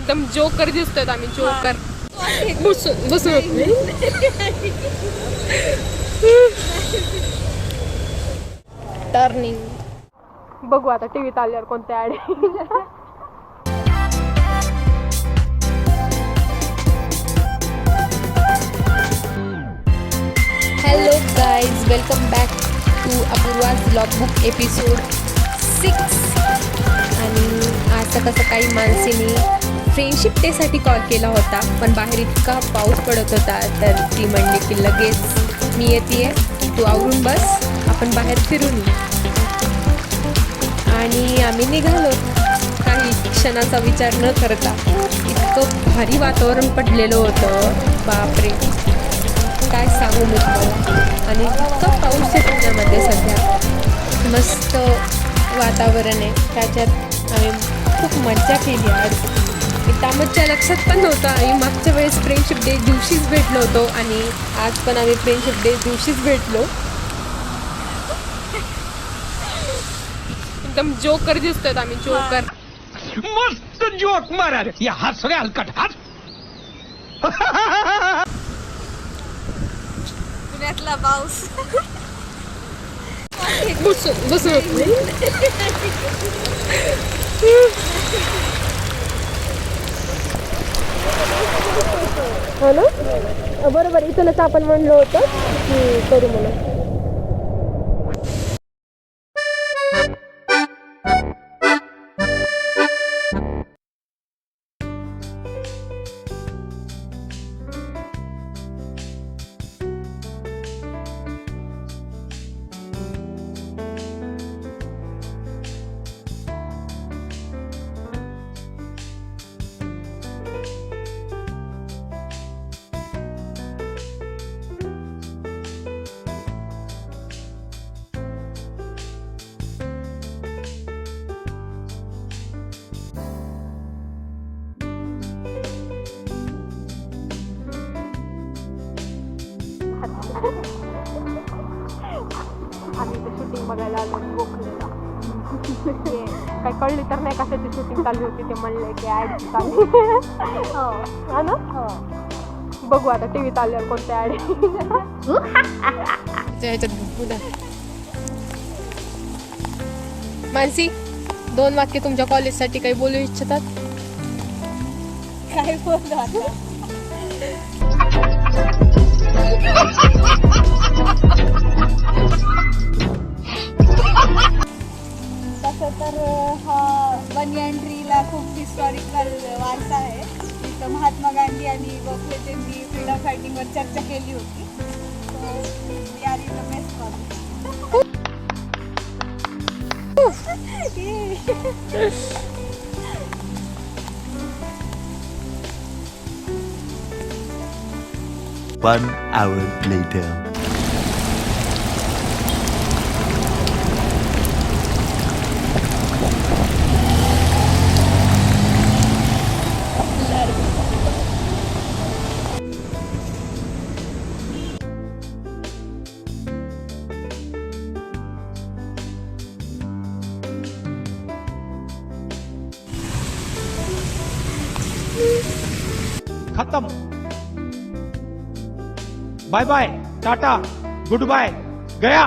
एकदम जोकर दिसतोय आम्ही, जोकर. बसून टर्निंग बघू आता टीव्हीत आल्यावर कोणत्या ad. Hello guys, welcome back to Apurva's blog book episode 6. आणि आज सकाळी मानसीने फ्रेंडशिप डेसाठी कॉल केला होता, पण बाहेर इतका पाऊस पडत होता तर ती म्हणली की लगेच मी येते, तू आवरून बस, आपण बाहेर फिरून येऊ. आणि आम्ही निघालो काही क्षणाचा विचार न करता. इतकं भारी वातावरण पडलेलं होतं, बापरे काय सांगू मी तुम्हाला. आणि इतका पाऊस आहे पुण्यामध्ये सध्या, मस्त वातावरण आहे, त्याच्यात आम्ही खूप मजा केली. आज त्यामध्ये लक्षात पण नव्हतं, आम्ही मागच्या वेळेस फ्रेंडशिप डे दिवशीच भेटलो होतो आणि आज पण आम्ही फ्रेंडशिप डे दिवशीच भेटलो. एकदम जोकर दिसतोय आम्ही, जोकर. मस्त जोक मारा रे, या हस रे हलकट हस. पुण्यातला पाऊस. बसून हो ना, बरोबर. इथूनच आपण म्हणलो होतं की करू म्हणून. आम्ही तर शूटिंग बघायला आलो गोखलेला. काय कळली तर नाही कशाची शूटिंग चालली होती, ते म्हणले की ऍड चालली. हो ना, बघू आता टीव्हीत आल्यावर कोणत्या ऍड. मानसी, 2 वाक्य तुमच्या कॉलेजसाठी काही बोलू इच्छितात? काय बोलतो आता? तसं तर हा बनियन-ट्रीला खूप हिस्टॉरिकल वारसा आहे. तिथं महात्मा गांधी आणि गोखले यांनी फ्रीडम फायटिंगवर चर्चा केली होती. We are in the best college. 1 hour later. खत्म. Bye bye, tata, good bye, गया.